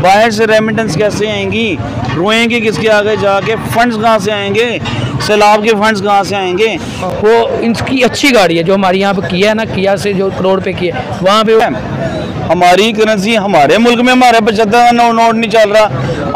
बाहर से रेमिटेंस कैसे आएंगी, रोएंगे किसके आगे जाके, फंड्स कहाँ से आएंगे, सैलाब के फंड्स कहाँ से आएंगे। वो इनकी अच्छी गाड़ी है जो हमारे यहाँ पे किया है ना, किया से जो करोड़ पे किया वहाँ पे हमारी करेंसी हमारे मुल्क में हमारे 75 नोट नहीं चल रहा।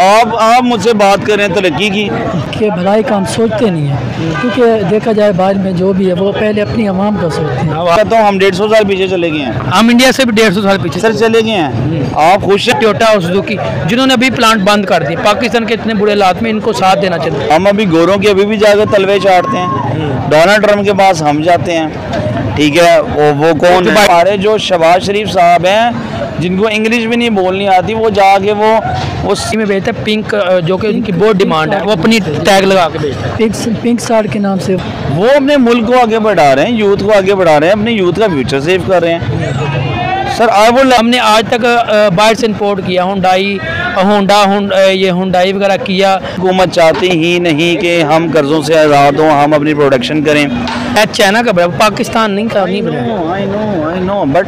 आप मुझसे बात करें तरक्की की कि भलाई का हम सोचते नहीं है, क्योंकि देखा जाए बाहर में जो भी है वो पहले अपनी आवाम का सोचते हैं। तो हम 150 साल पीछे चले गए हैं, हम इंडिया से भी 150 साल पीछे सर चले गए हैं। आप खुश हैं? टोयोटा और सुजुकी जिन्होंने अभी प्लांट बंद कर दिए, पाकिस्तान के इतने बुरे हालात में इनको साथ देना चाहिए। हम अभी गोरों की अभी भी जाकर तलवे चाटते हैं, डोनाल्ड ट्रम्प के पास हम जाते हैं, ठीक है। वो कौन है? हमारे जो शहबाज शरीफ साहब हैं जिनको इंग्लिश भी नहीं बोलनी आती, वो जाके वो में बेचते हैं पिंक, जो कि उनकी बहुत डिमांड है, वो अपनी टैग लगा के बेचते हैं पिंक सार्ड के नाम से। वो अपने मुल्क को आगे बढ़ा रहे हैं, यूथ को आगे बढ़ा रहे हैं, अपने यूथ का फ्यूचर सेव कर रहे हैं। सर हमने आज तक बाहर से इंपोर्ट किया हुंडाई वगैरह किया। हुकूमत चाहती ही नहीं कि हम कर्जों से आज़ाद हों, हम अपनी प्रोडक्शन करें। चाइना का ब्रांड, पाकिस्तान नहीं का नहीं बना। I know but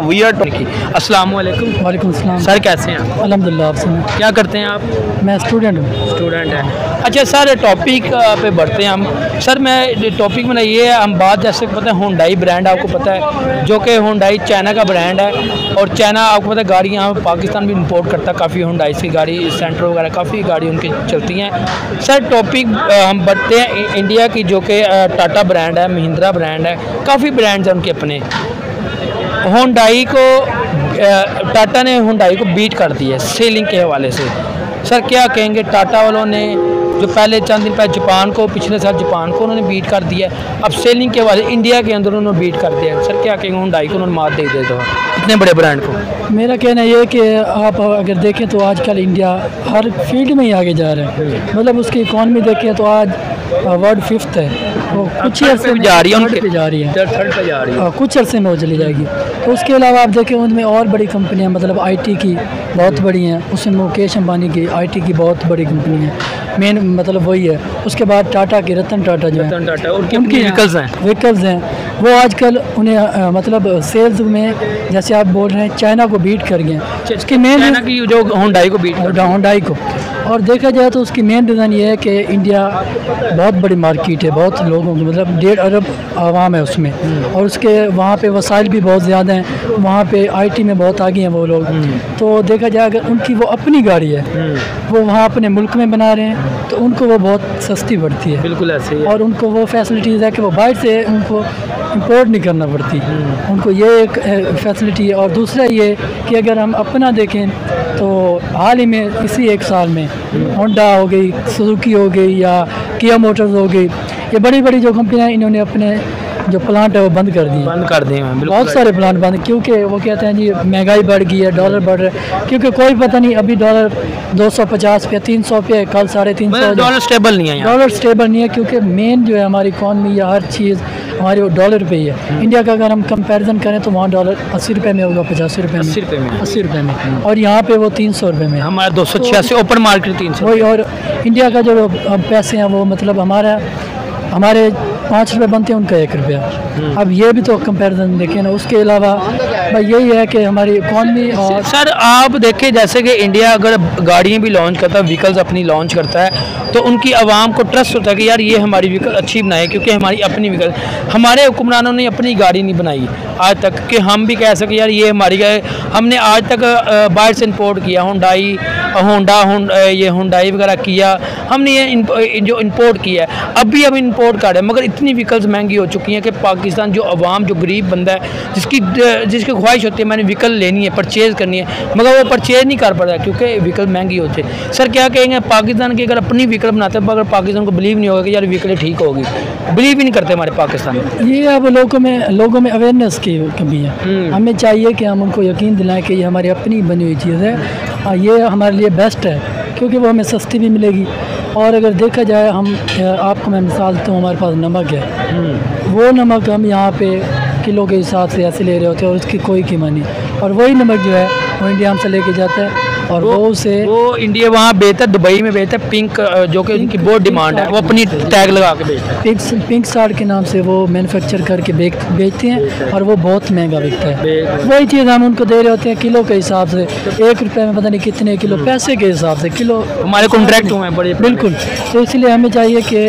we are talking. अस्सलाम वालेकुम। वालेकुम सलाम। सर कैसे हैं? अल्हम्दुलिल्लाह। आपसे क्या करते हैं आप? मैं स्टूडेंट हूँ। स्टूडेंट हैं। अच्छा सर, टॉपिक पे बढ़ते हैं हम। सर मैं टॉपिक में ये है, हम बात जैसे पता है हुंडाई ब्रांड आपको पता है, जो कि हुंडाई चाइना का ब्रांड है, और चाइना आपको पता है गाड़ी यहाँ पाकिस्तान भी इंपोर्ट करता है काफ़ी हुंडाई की गाड़ी, सेंट्रो वगैरह काफ़ी गाड़ी उनकी चलती हैं। सर टॉपिक हम बढ़ते हैं इंडिया की, जो कि टाटा ब्रांड है, महिंद्रा ब्रांड है, काफ़ी ब्रांड्स हैं उनके अपने। हुंडाई को टाटा ने हुंडाई को बीट कर दिया है सेलिंग के हवाले से। सर क्या कहेंगे, टाटा वालों ने जो पहले चंद दिन पहले पिछले साल जापान को उन्होंने बीट कर दिया, अब सेलिंग के वाले इंडिया के अंदर उन्होंने बीट कर दिया। सर क्या कहेंगे, हुंडाई को उन्होंने मात दे दे दो इतने बड़े ब्रांड को। मेरा कहना ये है कि आप अगर देखें तो आजकल इंडिया हर फील्ड में ही आगे जा रहा है। मतलब उसकी इकॉनमी देखें तो आज वर्ल्ड 5th है, वो कुछ ही अरसे में जा रही है, थर्ड पे जा रही है, थर्ड पे जा रही है, कुछ अरसे में वो चली जाएगी। तो उसके अलावा आप देखें उनमें और बड़ी कंपनियां, मतलब IT की बहुत बड़ी हैं, उसमें मुकेश अंबानी की IT की बहुत बड़ी कंपनी है, मेन मतलब वही है। उसके बाद टाटा की रतन टाटा जो है, उनकी व्हीकल्स हैं वो आजकल उन्हें मतलब सेल्स में जैसे आप बोल रहे हैं चाइना को बीट कर गए, उसकी मेन चाइना की जो हुंडाई को बीट हुंडाई को। और देखा जाए तो उसकी मेन रीज़न ये है कि इंडिया बहुत बड़ी मार्केट है, बहुत लोगों की मतलब 1.5 अरब आवाम है उसमें, और उसके वहाँ पे वसाइल भी बहुत ज़्यादा हैं, वहाँ पे IT में बहुत आगे हैं वो लोग। तो देखा जाए अगर उनकी वो अपनी गाड़ी है, वो वहाँ अपने मुल्क में बना रहे हैं, तो उनको वो बहुत सस्ती पड़ती है। बिल्कुल ऐसे ही है। और उनको वो फैसिलिटीज़ है कि वो बाहर से उनको इंपोर्ट नहीं करना पड़ती, उनको ये एक फैसिलिटी है। और दूसरा ये कि अगर हम अपना देखें तो हाल ही में इसी 1 साल में होंडा हो गई, सुजुकी हो गई, या किया मोटर्स हो गई, ये बड़ी बड़ी जो कंपनियां इन्होंने अपने जो प्लांट है वो बंद कर दिए हैं। बहुत सारे प्लांट बंद, क्योंकि वो कहते हैं जी महंगाई बढ़ गई है, डॉलर बढ़ रहा है, क्योंकि कोई पता नहीं अभी डॉलर 250 पे 300 पे, कल 350। डॉलर स्टेबल नहीं है, डॉलर स्टेबल नहीं है, क्योंकि मेन जो है हमारी इकॉनमी या हर चीज़ हमारी वो डॉलर पे ही है। इंडिया का अगर हम कंपैरिजन करें तो वहाँ डॉलर 80 रुपये में होगा, 50 रुपये में, 80 रुपये में, और यहाँ पे वो 300 रुपये में। हमारा 286 ओपन मार्केट 300 वही। और इंडिया का जो पैसे हैं वो मतलब हमारे 5 रुपये बनते हैं, उनका 1 रुपया। अब ये भी तो कंपैरिजन देखें ना। उसके अलावा भाई यही है कि हमारी इकॉनमी। और सर आप देखें जैसे कि इंडिया अगर गाड़ियाँ भी लॉन्च करता है, व्हीकल्स अपनी लॉन्च करता है, तो उनकी आवाम को ट्रस्ट होता है कि यार ये हमारी व्हीकल अच्छी बनाए, क्योंकि हमारी अपनी व्हीकल। हमारे हुक्मरानों ने अपनी गाड़ी नहीं बनाई आज तक कि हम भी कह सकें यार ये हमारी गाड़ी। हमने आज तक बाहर से इंपोर्ट किया, हुंडाई वगैरह किया, हमने ये जो इंपोर्ट किया है, अब इंपोर्ट कर रहे हैं। मगर इतनी व्हीकल्स महंगी हो चुकी हैं कि पाकिस्तान जो अवाम, जो गरीब बंदा है, जिसकी ख्वाहिश होती है मैंने व्हीकल लेनी है, परचेज़ करनी है, मगर वो परचेज़ नहीं कर पा रहा है क्योंकि व्हीकल महंगी होती है। सर क्या कहेंगे, पाकिस्तान की अगर अपनी व्हीकल बनाते हैं, मगर पाकिस्तान को बिलीव नहीं होगा कि यार व्हीकल ठीक होगी, बिलीव ही नहीं करते हमारे पाकिस्तान में। ये अब लोगों में अवेयरनेस की कमी है। हमें चाहिए कि हम उनको यकीन दिलाएं कि ये हमारी अपनी बनी हुई चीज़ है, ये हमारे लिए बेस्ट है, क्योंकि वो हमें सस्ती भी मिलेगी। और अगर देखा जाए आपको मैं मिसाल देता हूँ, हमारे पास नमक है, वो नमक हम यहाँ पे किलो के हिसाब से ऐसे ले रहे होते हैं और उसकी कोई कीमत नहीं, और वही नमक जो है वो इंडिया हमसे लेके जाता है और वो उसे वो इंडिया वहाँ बेचता है, दुबई में बेचता है पिंक, जो कि उनकी बहुत डिमांड है, वो अपनी टैग लगा के बेचता है। पिंक स्टार के नाम से वो मैन्युफैक्चर करके बेचते हैं और वो बहुत महंगा बिकता है। वही चीज़ हम उनको दे रहे होते हैं किलो के हिसाब से, 1 रुपये में पता नहीं कितने किलो, पैसे के हिसाब से किलो हमारे कॉन्ट्रैक्ट हुए हैं बड़े। बिल्कुल। तो इसलिए हमें चाहिए कि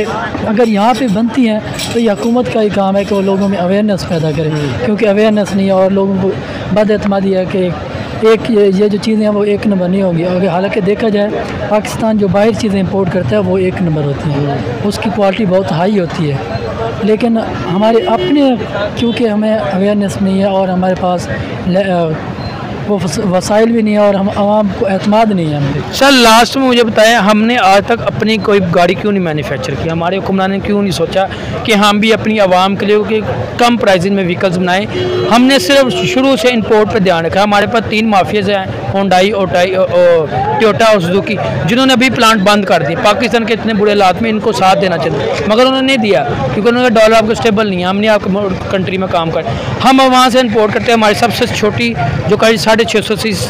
अगर यहाँ पे बनती हैं तो ये हुकूमत का ही काम है कि वो लोगों में अवेयरनेस पैदा करें, क्योंकि अवेयरनेस नहीं है और लोगों को बदएतमादी है कि एक ये जो चीज़ें हैं वो एक नंबर नहीं होगी। अगर हालांकि देखा जाए पाकिस्तान जो बाहर चीज़ें इंपोर्ट करता है वो 1 नंबर होती हैं, उसकी क्वालिटी बहुत हाई होती है, लेकिन हमारे अपने क्योंकि हमें अवेयरनेस नहीं है और हमारे पास वो वसाइल भी नहीं है और हम आवाम को एतमाद नहीं है हमें। सर लास्ट में मुझे बताएं, हमने आज तक अपनी कोई गाड़ी क्यों नहीं मैन्युफैक्चर की? हमारे हुक्मरान ने क्यों नहीं सोचा कि हम भी अपनी आवाम के लिए कि कम प्राइसेज में व्हीकल्स बनाएं? हमने सिर्फ शुरू से इंपोर्ट पर ध्यान रखा। हमारे पास 3 माफियाज हैं, होंडाई, टोयोटा और सुजुकी, जिन्होंने अभी प्लांट बंद कर दिए। पाकिस्तान के इतने बुरे हालात में इनको साथ देना चाहिए, मगर उन्होंने नहीं दिया क्योंकि उन्होंने डॉलर आपको स्टेबल नहीं है, हमने आपको कंट्री में काम कर, हम वहाँ से इंपोर्ट करते हैं। हमारी सबसे छोटी जो कहीं 650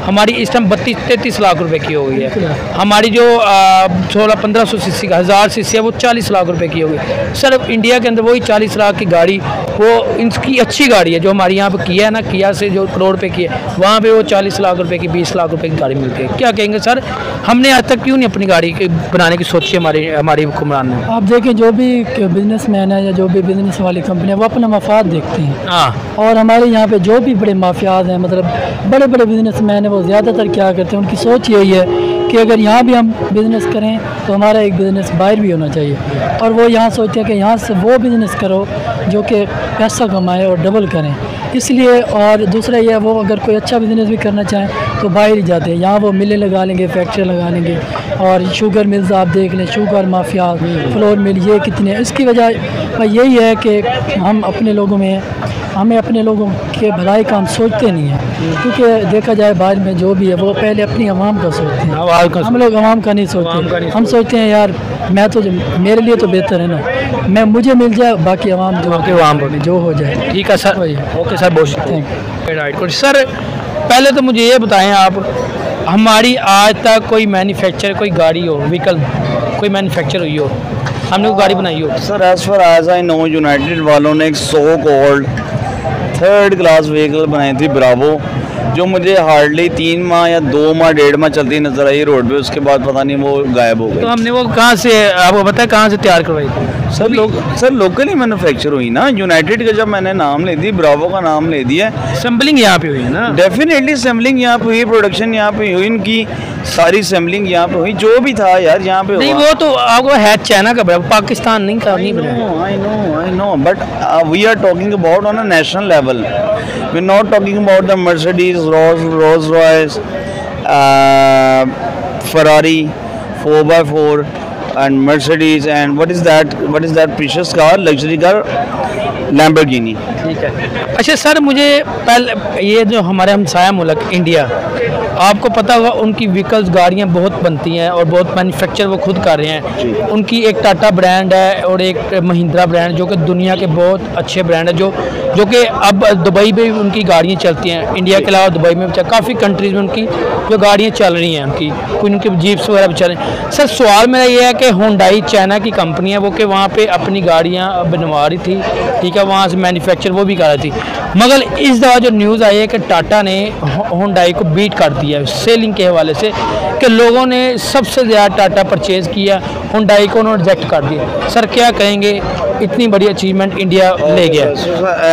हमारी इस टाइम 32-33 लाख रुपए की हो गई है। हमारी जो 1600-1500 सीसी का 1000 सीसी है वो 40 लाख रुपए की हो गई। सर इंडिया के अंदर वही 40 लाख की गाड़ी, वो इनकी अच्छी गाड़ी है जो हमारे यहाँ पे किया है ना, किया से जो करोड़ रुपए की है, वहाँ पे वो 40 लाख रुपए की 20 लाख रुपए की गाड़ी मिलती है। क्या कहेंगे सर, हमने आज तक क्यों नहीं अपनी गाड़ी बनाने की सोची हमारी हुक्मरान ने? आप देखें जो भी बिजनेसमैन है या जो भी बिजनेस वाली कंपनी है वो अपना मफाद देखते हैं। हाँ। और हमारे यहाँ पे जो भी बड़े माफियाज हैं, मतलब बड़े बड़े बिजनेसमैन हैं, वो ज़्यादातर क्या करते हैं, उनकी सोच यही है कि अगर यहाँ भी हम बिज़नेस करें तो हमारा एक बिज़नेस बाहर भी होना चाहिए, और वो यहाँ सोचते हैं कि यहाँ से वो बिज़नेस करो जो कि पैसा कमाए और डबल करें। इसलिए और दूसरा ये, वो अगर कोई अच्छा बिज़नेस भी करना चाहें तो बाहर ही जाते हैं। यहाँ वो मिलें लगा लेंगे, फैक्ट्री लगा लेंगे, और शुगर मिल्स आप देख लें, शुगर माफिया, फ्लोर मिल, ये कितने। इसकी वजह यही है कि हम अपने लोगों में, हमें अपने लोगों के भलाई का हम सोचते नहीं हैं, क्योंकि देखा जाए बाद में जो भी है वो पहले अपनी आवाम का सोचते हैं। हम लोग आवाम का नहीं सोचते, हम सोचते हैं यार मैं तो, मेरे लिए तो बेहतर है ना, मैं मुझे मिल जाए, बाकी आवाम जो हो जाए। ठीक है सर, ओके सर, बहुत थैंक यू। सर पहले तो मुझे ये बताएं आप, हमारी आज तक कोई मैन्युफैक्चर, कोई गाड़ी हो, व्हीकल कोई मैन्युफैक्चर हुई हो, हमने कोई गाड़ी बनाई हो? Sir as far as I know, United वालों ने एक so called 3rd class vehicle बनाई थी, ब्रावो, जो मुझे हार्डली 3 माह या 2 माह 1.5 माह चलती नजर आई रोड पे। उसके बाद पता नहीं वो गायब हो गई। तो हमने वो कहाँ से, आपको पता है कहाँ से तैयार करवाई थी? सर लोकली मैन्युफैक्चर हुई ना, यूनाइटेड का जब मैंने नाम ले दी, ब्रावो का नाम ले दिया, असेंबलिंग यहाँ पे हुई है ना? डेफिनेटली असेंबलिंग यहाँ पे हुई, प्रोडक्शन यहाँ पे हुई, इनकी सारी असेंबलिंग यहाँ पे हुई, जो भी था यार यहाँ पे नहीं, वो तो आपको है चाइना का बना, पाकिस्तान नहीं का नहीं बना। I know but we are talking about on a national level, we are not talking about the Mercedes, Rolls Royce, Ferrari 4x4 and Mercedes and what is that precious car, luxury car, Lamborghini। ठीक है। अच्छा sir, मुझे पहले ये जो हमारे हमसाया मुल्क India, आपको पता होगा उनकी व्हीकल्स, गाड़ियाँ बहुत बनती हैं और बहुत मैन्युफैक्चर वो खुद कर रहे हैं। उनकी एक टाटा ब्रांड है और एक महिंद्रा ब्रांड, जो कि दुनिया के बहुत अच्छे ब्रांड है, जो कि अब दुबई में भी उनकी गाड़ियाँ चलती हैं, इंडिया के अलावा दुबई में भी, काफ़ी कंट्रीज़ में उनकी जो गाड़ियाँ चल रही हैं, उनकी जीप्स वगैरह भी चल रही हैं। सर सवाल मेरा ये है कि होंडाई चाइना की कंपनी है, वो कि वहाँ पे अपनी गाड़ियाँ बनवा रही थी, ठीक है, वहाँ से मैन्युफैक्चर वो भी कर रही थी, मगर इस दफ़ा जो न्यूज़ आई है कि टाटा ने होंडाई को बीट कर दिया सेलिंग के हवाले से, कि लोगों ने सबसे ज़्यादा टाटा परचेज़ किया, होंडाई को उन्होंने रिजेक्ट कर दिया। सर क्या कहेंगे, इतनी बड़ी अचीवमेंट इंडिया ले गया?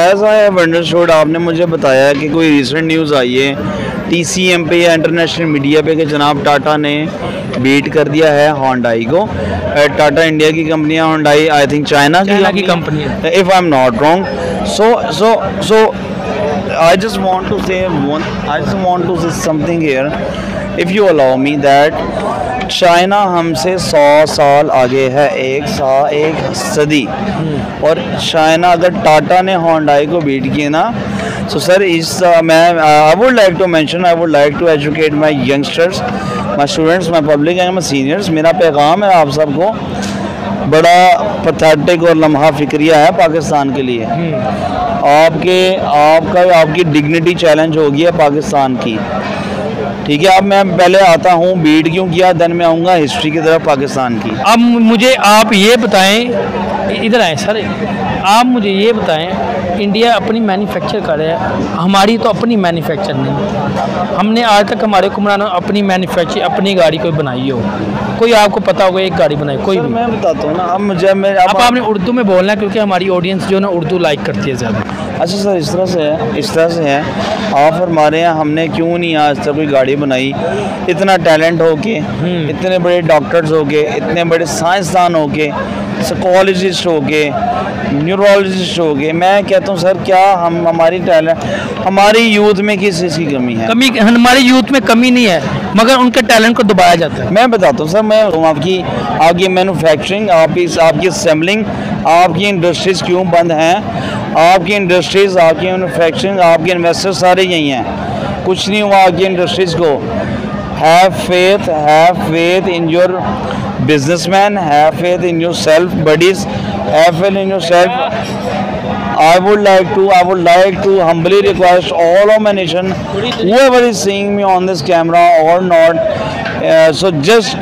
एज आई हैव अंडरस्टूड, आपने मुझे बताया कि कोई रिसेंट न्यूज़ आई है TCM पे या इंटरनेशनल मीडिया पे कि जनाब टाटा ने बीट कर दिया है होंडाई को। टाटा इंडिया की कंपनी है, होंडाई आई थिंक चाइना की कंपनी है, if I am not wrong. So I just want to say something here, if you allow me, that China हमसे 100 साल आगे है, एक सदी, और चाइना अगर टाटा ने होंडाई को बीट किया ना, so sir I would like to mention, I would like to educate my youngsters, my students, my public and my seniors। मेरा पैगाम है आप सबको, बड़ा पैथेटिक और लम्हा फिक्रिया है पाकिस्तान के लिए। आपकी डिग्निटी चैलेंज हो गई है पाकिस्तान की। ठीक है। अब मैं पहले आता हूँ बीट क्यों किया, देन मैं आऊँगा हिस्ट्री की तरफ पाकिस्तान की। अब मुझे आप ये बताएं, इधर आए सर, आप मुझे ये बताएं, इंडिया अपनी मैन्युफैक्चर कर रहा है, हमारी तो अपनी मैन्युफैक्चर नहीं। हमने आज तक हमारे हुक्मरानों अपनी मैन्युफैक्चर अपनी गाड़ी कोई बनाई हो, कोई आपको पता होगा एक गाड़ी बनाई कोई भी? मैं बताता हूँ ना, अब मुझे अब आपने उर्दू में बोलना है क्योंकि हमारी ऑडियंस जो है ना उर्दू लाइक करती है ज़्यादा। अच्छा सर, इस तरह से है आप फरमारे हैं हमने क्यों नहीं आज तक कोई गाड़ी बनाई। इतना टैलेंट हो के, इतने बड़े डॉक्टर्स हो के, इतने बड़े साइंसदान हो के, साइकोलॉजिस्ट हो के, न्यूरोलॉजिस्ट हो गए, मैं कहता हूँ सर क्या हम हमारी टैलेंट हमारी यूथ में किस चीज़ की कमी है? कमी हमारे यूथ में कमी नहीं है, मगर उनके टैलेंट को दबाया जाता है। मैं बताता हूँ सर, मैं आपकी मैन्युफैक्चरिंग, आपकी असेंबलिंग, आपकी इंडस्ट्रीज़ क्यों बंद हैं? आपकी इंडस्ट्रीज़, आपकी मैन्युफैक्चरिंग, आपके इन्वेस्टर्स सारे यही हैं, कुछ नहीं हुआ आपकी इंडस्ट्रीज़ को। Have faith in your businessman, have faith in yourself, buddies, have faith in yourself. I would like to humbly request all of my nation, whoever is seeing me on this camera or not, so just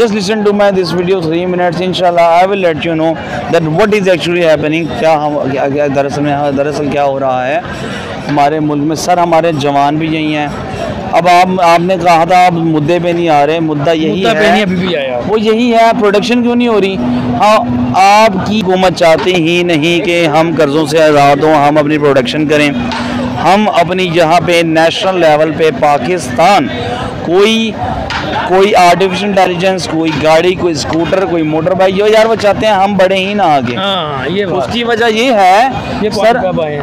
listen to this video 3 minutes. Inshallah I will let you know that what is actually happening, क्या दरअसल क्या हो रहा है हमारे मुल्क में। Sir हमारे जवान भी यही हैं। अब आपने कहा था आप मुद्दे पे नहीं आ रहे, मुद्दा यही है, नहीं अभी भी आया, वो यही है, प्रोडक्शन क्यों नहीं हो रही? हाँ, आपकी हुकूमत चाहती ही नहीं कि हम कर्ज़ों से आज़ाद हों, हम अपनी प्रोडक्शन करें, हम अपनी यहाँ पे नेशनल लेवल पे पाकिस्तान कोई आर्टिफिशियल इंटेलिजेंस, कोई गाड़ी, कोई स्कूटर, कोई मोटर बाइक, जो यार वो चाहते हैं हम बढ़े ही ना आगे। ये उसकी वजह ये है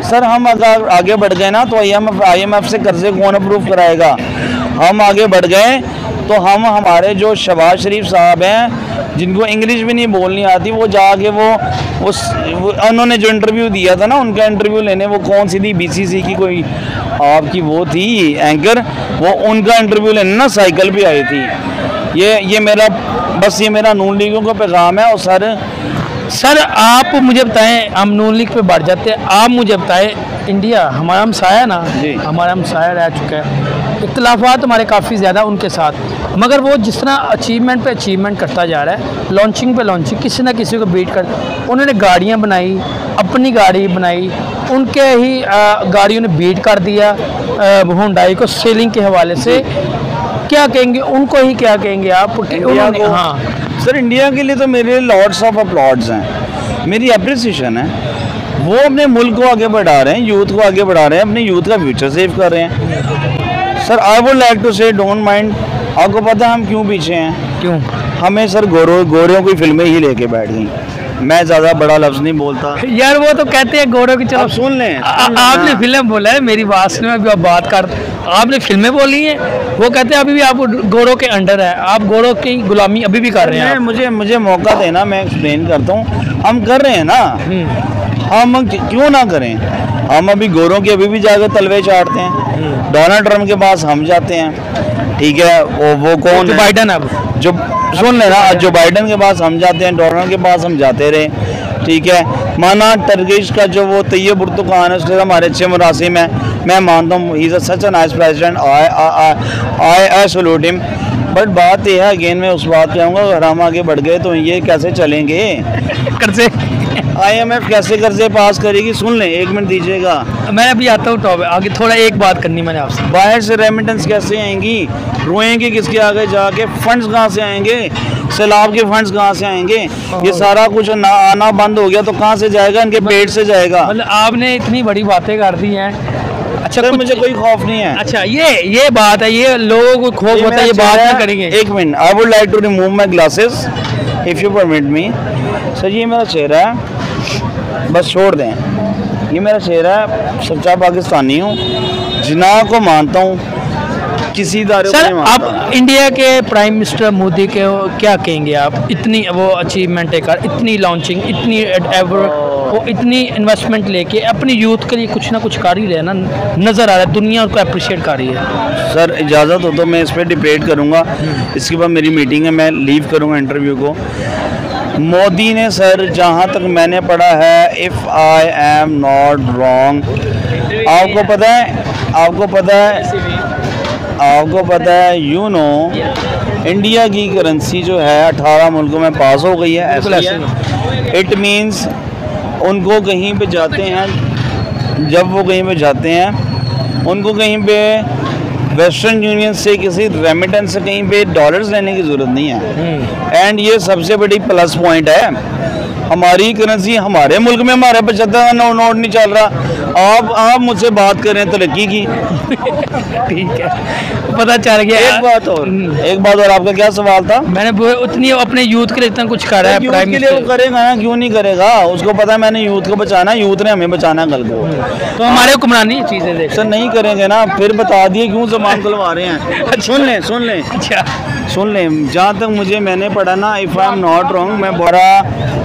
सर हम अगर आगे बढ़ गए ना तो IMF से कर्जे कौन अप्रूव कराएगा? हम आगे बढ़ गए तो हमारे जो शहबाज शरीफ साहब हैं जिनको इंग्लिश भी नहीं बोलनी आती, वो जाके वो उन्होंने जो इंटरव्यू दिया था ना, उनका इंटरव्यू लेने वो कौन सी थी, BCC की कोई आपकी वो थी एंकर, वो उनका इंटरव्यू लेने ना साइकिल पे आई थी। ये मेरा नून लीगों का पैगाम है। और सर आप मुझे बताएं, हम नून लीग पे बढ़ जाते हैं, आप मुझे बताएं, इंडिया हमारा हमसाया ना, हमारा हमसाया रह चुका है, इख्तलाफात हमारे काफ़ी ज़्यादा उनके साथ, मगर वो जिस तरह अचीवमेंट पे अचीवमेंट करता जा रहा है, लॉन्चिंग पे लॉन्चिंग, किसी ना किसी को बीट कर, उन्होंने गाड़ियाँ बनाई, अपनी गाड़ी बनाई, उनके ही गाड़ियों ने बीट कर दिया हुंडई को सेलिंग के हवाले से। क्या कहेंगे उनको ही, क्या कहेंगे आप? हाँ सर, इंडिया के लिए तो मेरे लॉट्स ऑफ अपलॉड्स हैं, मेरी अप्रिसिएशन है। वो अपने मुल्क को आगे बढ़ा रहे हैं, यूथ को आगे बढ़ा रहे हैं, अपने यूथ का फ्यूचर सेव कर रहे हैं। Sir I would like to say don't mind, आपको पता है हम क्यों पीछे हैं? क्यों? हमें सर गोरों की फिल्में ही लेके बैठ गई। मैं ज़्यादा बड़ा लफ्ज़ नहीं बोलता यार, वो तो कहते हैं गोरों की, चलो सुन लें। आपने फिल्म बोला है, मेरी बात सुनो, अभी आप बात कर, आपने फिल्में बोली हैं, वो कहते हैं अभी भी आप गोरों के अंडर है, आप गोरों की गुलामी अभी भी कर रहे हैं। मुझे मौका देना, मैं एक्सप्लेन करता हूँ। हम कर रहे हैं ना, हम क्यों ना करें? हम अभी गोरों की अभी भी जाकर तलवे चाटते हैं, डोनाल्ड ट्रम्प के पास हम जाते हैं, ठीक है, वो कौन है? बाइडन। अब जो सुन लेना, जो बाइडन के पास हम जाते हैं, डोनाल्ड के पास हम जाते रहे, ठीक है। माना टर्किश का जो वो तैयब उर्दुगान है, उसके हमारे अच्छे मुरासिम है, मैं मानता हूँ he is such a nice president, I salute him. But बात यह है, अगेन मैं उस बात पे आऊँगा, अगर हम आगे बढ़ गए तो ये कैसे चलेंगे? कर्जे IMF कैसे कर्जे पास करेगी? सुन लें, 1 मिनट दीजिएगा, मैं अभी आता हूँ टॉपिक आगे, थोड़ा एक बात करनी मैंने आपसे। बाहर से रेमिटेंस कैसे आएंगी? रोएंगे किसके आगे जाके? फंड्स कहाँ से आएंगे? सैलाब के फंड्स कहाँ से आएंगे? ये सारा कुछ आना बंद हो गया तो कहाँ से जाएगा? इनके पेट से जाएगा। मतलब आपने इतनी बड़ी बातें कर दी हैं। अच्छा सर, मुझे कोई खौफ नहीं है। अच्छा, ये बात है, ये लोगों को खौफ होता है, ये बात नहीं करेंगे। 1 minute, I would like to remove my glasses if you permit me. Sir ये मेरा चेहरा है, बस छोड़ दें, ये मेरा चेहरा है, सच्चा पाकिस्तानी हूँ, जिन्ना को मानता हूँ, किसी इदारे को नहीं मानता। आप इंडिया के प्राइम मिनिस्टर मोदी के क्या कहेंगे आप? इतनी वो अचीवमेंट कर, इतनी लॉन्चिंग, इतनी वो इतनी इन्वेस्टमेंट लेके अपनी यूथ के लिए कुछ ना कुछ कर ही रहे ना, नज़र आ रहा है, दुनिया उनको अप्रिशिएट कर रही है। सर इजाज़त हो तो मैं इस पर डिबेट करूँगा, इसके बाद मेरी मीटिंग है, मैं लीव करूँगा इंटरव्यू को। मोदी ने सर, जहाँ तक मैंने पढ़ा है, if I am not wrong, आपको पता है आपको पता है इंडिया की करेंसी जो है 18 मुल्कों में पास हो गई है, इट मीन्स उनको कहीं पे जाते हैं, जब वो कहीं पे जाते हैं उनको कहीं पे वेस्टर्न यूनियन से किसी रेमिटेंस से कहीं पे डॉलर्स लेने की ज़रूरत नहीं है। एंड ये सबसे बड़ी प्लस पॉइंट है, हमारी करेंसी हमारे मुल्क में हमारे 75 नोट नहीं चल रहा। आप मुझसे बात कर रहे हैं तरक्की की। ठीक है, पता चल गया। एक बात और आपका क्या सवाल था? मैंने उतनी अपने यूथ के लिए इतना कुछ करा है, यूथ के लिए वो करेगा ना, क्यों नहीं करेगा? उसको पता है मैंने यूथ को बचाना है, यूथ ने हमें बचाना है कल को। तो हमारे हुक्मरानी चीज़ें देख सर नहीं करेंगे ना, फिर बता दिए क्यों ज़बान खुलवा रहे हैं। सुन लें अच्छा सुन लें, जहाँ तक मुझे मैंने पढ़ा ना, if I am not wrong, मैं बड़ा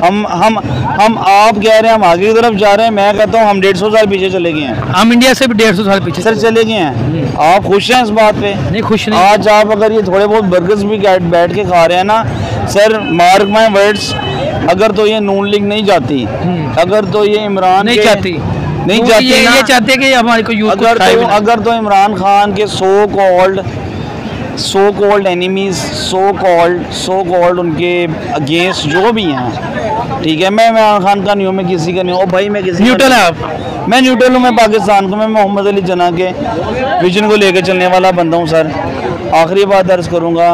हम आप कह रहे हैं हम आगे की तरफ जा रहे हैं, मैं कहता हूँ हम 150 साल पीछे चले गए हैं। हम इंडिया से भी 150 साल पीछे सर चले गए हैं। आप खुश हैं इस बात पे? नहीं, खुश नहीं। आज आप अगर ये थोड़े बहुत बर्गर्स भी बैठ के खा रहे हैं ना, सर मार्क माय वर्ड्स, अगर तो ये नून लीग नहीं जाती, अगर तो ये इमरान नहीं चाहती ये चाहते कि हमारे को यूथ अगर तो इमरान खान के so called enemies, so called उनके अगेंस्ट जो भी हैं, ठीक है, मैं इमरान खान का नहीं हूँ, मैं किसी का नहीं हूँ भाई, मैं किसी न्यूट्रल है आप? मैं न्यूट्रल हूँ, मैं पाकिस्तान को, मैं मोहम्मद अली जना के विजन को लेकर चलने वाला बंदा हूँ सर। आखिरी बात अर्ज़ करूँगा,